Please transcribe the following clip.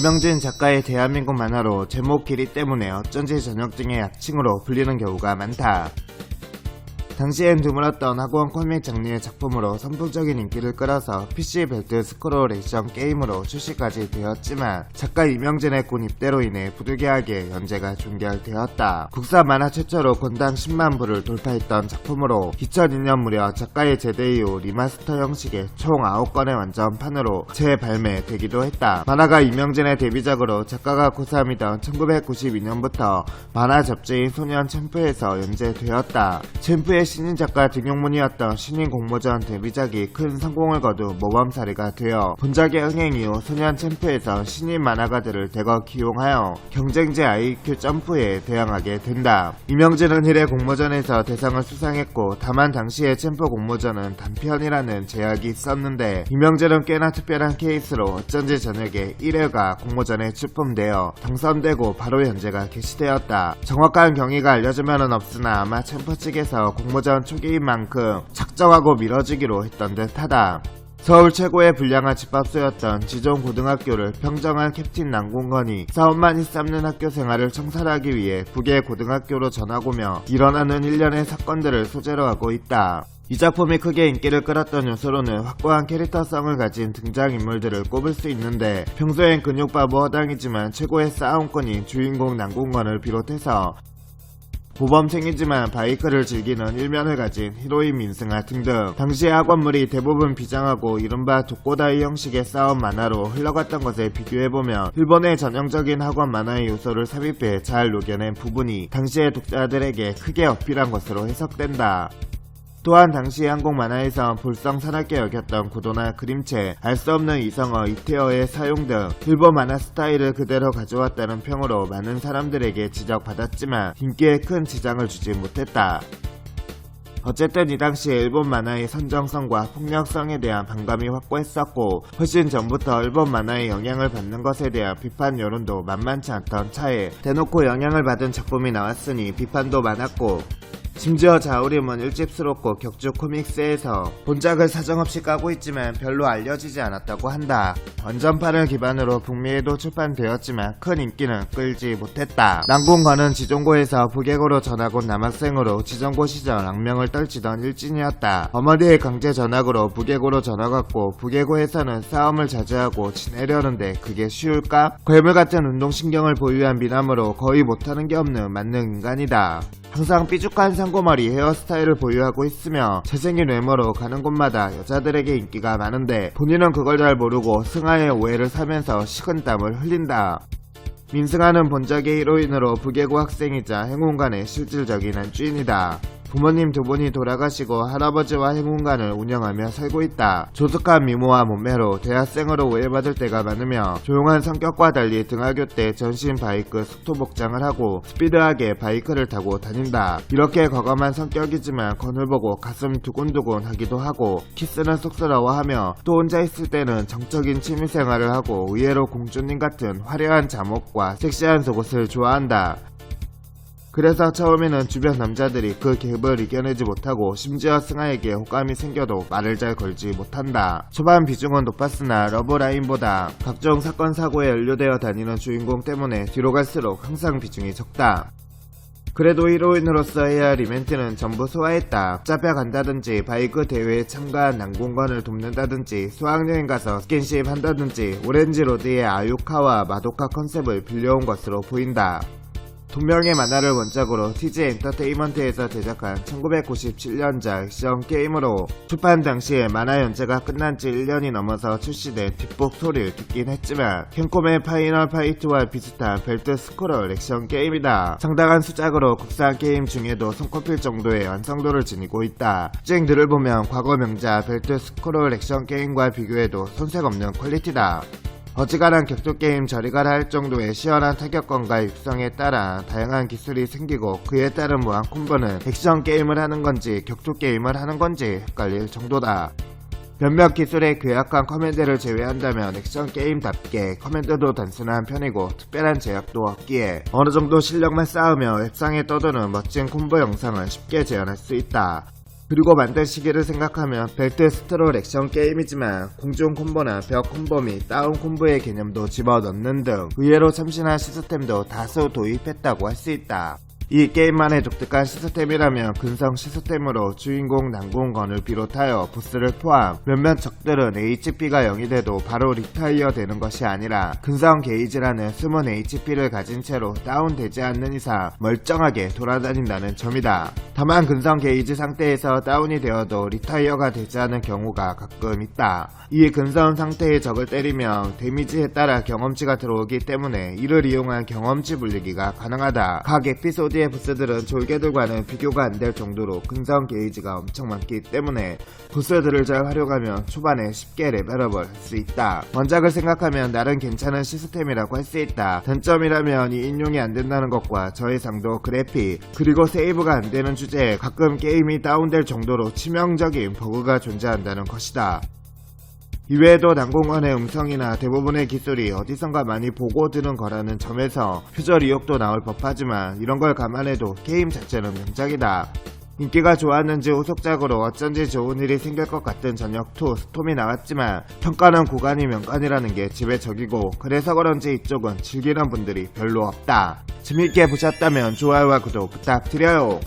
이명진 작가의 대한민국 만화로 제목 길이 때문에 어쩐지 전형적인 약칭으로 불리는 경우가 많다. 당시엔 드물었던 학원 코믹 장르의 작품으로 선풍적인 인기를 끌어서 PC 벨트 스크롤 액션 게임으로 출시까지 되었지만 작가 이명진의 군 입대로 인해 부득이하게 연재가 종결되었다. 국산 만화 최초로 권당 10만 부를 돌파했던 작품으로 2002년 무려 작가의 제대 이후 리마스터 형식의 총 9건의 완전판으로 재발매되기도 했다. 만화가 이명진의 데뷔작으로 작가가 고3이던 1992년부터 만화 잡지인 소년 챔프에서 연재되었다. 챔프의 신인 작가 등용문이었던 신인 공모전 데뷔작이 큰 성공을 거둔 모범 사례가 되어 본작의 흥행 이후 소년 챔프에서 신인 만화가들을 대거 기용하여 경쟁제 IQ 점프에 대항하게 된다. 이명진은 1회 공모전에서 대상을 수상했고 다만 당시의 챔프 공모전은 단편이라는 제약이 있었는데 이명진은 꽤나 특별한 케이스로 어쩐지 저녁에 1회가 공모전에 출품되어 당선되고 바로 연재가 개시되었다. 정확한 경위가 알려지면은 없으나 아마 챔프 측에서 공모전 초기인 만큼 작정하고 미뤄지기로 했던 듯하다. 서울 최고의 불량한 집합소였던 지존 고등학교를 평정한 캡틴 남궁건이 싸움만이 삶는 학교 생활을 청산하기 위해 북의 고등학교로 전학오며 일어나는 일련의 사건들을 소재로 하고 있다. 이 작품이 크게 인기를 끌었던 요소로는 확고한 캐릭터성을 가진 등장인물들을 꼽을 수 있는데 평소엔 근육바보 허당이지만 최고의 싸움꾼인 주인공 남궁건을 비롯해서 모범생이지만 바이크를 즐기는 일면을 가진 히로인 민승아 등등 당시의 학원물이 대부분 비장하고 이른바 독고다이 형식의 싸움 만화로 흘러갔던 것에 비교해보면 일본의 전형적인 학원 만화의 요소를 삽입해 잘 녹여낸 부분이 당시의 독자들에게 크게 어필한 것으로 해석된다. 또한 당시 한국 만화에서 볼썽사납게 여겼던 구도나 그림체, 알 수 없는 이성어, 이태어의 사용 등 일본 만화 스타일을 그대로 가져왔다는 평으로 많은 사람들에게 지적받았지만 인기에 큰 지장을 주지 못했다. 어쨌든 이 당시에 일본 만화의 선정성과 폭력성에 대한 반감이 확고했었고 훨씬 전부터 일본 만화의 영향을 받는 것에 대한 비판 여론도 만만치 않던 차에 대놓고 영향을 받은 작품이 나왔으니 비판도 많았고 심지어 자우림은 일집스럽고 격주 코믹스에서 본작을 사정없이 까고 있지만 별로 알려지지 않았다고 한다. 완전판을 기반으로 북미에도 출판되었지만 큰 인기는 끌지 못했다. 남궁건은 지존고에서 북외고로 전학 온 남학생으로 지존고 시절 악명을 떨치던 일진이었다. 어머니의 강제 전학으로 북외고로 전학 왔고 북외고에서는 싸움을 자주 하고 지내려는데 그게 쉬울까? 괴물같은 운동신경을 보유한 미남으로 거의 못하는 게 없는 만능 인간이다. 항상 삐죽한 상고머리 헤어스타일을 보유하고 있으며 잘생긴 외모로 가는 곳마다 여자들에게 인기가 많은데 본인은 그걸 잘 모르고 승아의 오해를 사면서 식은땀을 흘린다. 민승아는 본작의 히로인으로 북외고 학생이자 행운관의 실질적인 안주인이다. 부모님 두 분이 돌아가시고 할아버지와 행운관을 운영하며 살고 있다. 조숙한 미모와 몸매로 대학생으로 오해받을 때가 많으며 조용한 성격과 달리 등하교 때 전신 바이크 숙토복장을 하고 스피드하게 바이크를 타고 다닌다. 이렇게 과감한 성격이지만 건을 보고 가슴 두근두근 하기도 하고 키스는 쑥스러워하며 또 혼자 있을 때는 정적인 취미생활을 하고 의외로 공주님 같은 화려한 잠옷과 섹시한 속옷을 좋아한다. 그래서 처음에는 주변 남자들이 그 갭을 이겨내지 못하고 심지어 승아에게 호감이 생겨도 말을 잘 걸지 못한다. 초반 비중은 높았으나 러브라인보다 각종 사건 사고에 연루되어 다니는 주인공 때문에 뒤로 갈수록 항상 비중이 적다. 그래도 히로인으로서 해야 할 이벤트는 전부 소화했다. 잡혀간다든지 바이크 대회에 참가한 남궁건을 돕는다든지 수학여행 가서 스킨십 한다든지 오렌지로드의 아유카와 마도카 컨셉을 빌려온 것으로 보인다. 동명의 만화를 원작으로 TG 엔터테인먼트에서 제작한 1997년작 액션 게임으로 출판 당시에 만화 연재가 끝난 지 1년이 넘어서 출시된 뒷북 소리를 듣긴 했지만 캡콤의 파이널 파이트와 비슷한 벨트 스크롤 액션 게임이다. 상당한 수작으로 국산 게임 중에도 손꼽힐 정도의 완성도를 지니고 있다. 특징들을 보면 과거 명작 벨트 스크롤 액션 게임과 비교해도 손색 없는 퀄리티다. 어지간한 격투게임 저리 가라 할 정도의 시원한 타격감과 육성에 따라 다양한 기술이 생기고 그에 따른 무한 콤보는 액션 게임을 하는 건지 격투게임을 하는 건지 헷갈릴 정도다. 몇몇 기술의 괴악한 커맨드를 제외한다면 액션 게임답게 커맨드도 단순한 편이고 특별한 제약도 없기에 어느정도 실력만 쌓으며 웹상에 떠도는 멋진 콤보 영상을 쉽게 재현할 수 있다. 그리고 만든 시기를 생각하면 벨트 스트롤 액션 게임이지만 공중 콤보나 벽 콤보 및 다운 콤보의 개념도 집어넣는 등 의외로 참신한 시스템도 다수 도입했다고 할 수 있다. 이 게임만의 독특한 시스템이라면 근성 시스템으로 주인공 난공건을 비롯하여 보스를 포함 몇몇 적들은 HP가 0이 돼도 바로 리타이어 되는 것이 아니라 근성 게이지라는 숨은 HP를 가진 채로 다운되지 않는 이상 멀쩡하게 돌아다닌다는 점이다. 다만 근성 게이지 상태에서 다운이 되어도 리타이어가 되지 않은 경우가 가끔 있다. 이 근성 상태의 적을 때리면 데미지에 따라 경험치가 들어오기 때문에 이를 이용한 경험치 불리기가 가능하다. 각 에피소드의 보스들은 졸개들과는 비교가 안 될 정도로 근성 게이지가 엄청 많기 때문에 보스들을 잘 활용하면 초반에 쉽게 레벨업을 할 수 있다. 원작을 생각하면 나름 괜찮은 시스템이라고 할 수 있다. 단점이라면 이 인용이 안 된다는 것과 저해상도 그래픽 그리고 세이브가 안 되는 주제에 가끔 게임이 다운될 정도로 치명적인 버그가 존재한다는 것이다. 이외에도 난공원의 음성이나 대부분의 기술이 어디선가 많이 보고 들은 거라는 점에서 표절 의혹도 나올 법하지만 이런 걸 감안해도 게임 자체는 명작이다. 인기가 좋았는지 후속작으로 어쩐지 좋은 일이 생길 것 같은 전역2 스톰이 나왔지만 평가는 구간이 명간이라는 게 지배적이고 그래서 그런지 이쪽은 즐기는 분들이 별로 없다. 재밌게 보셨다면 좋아요와 구독 부탁드려요.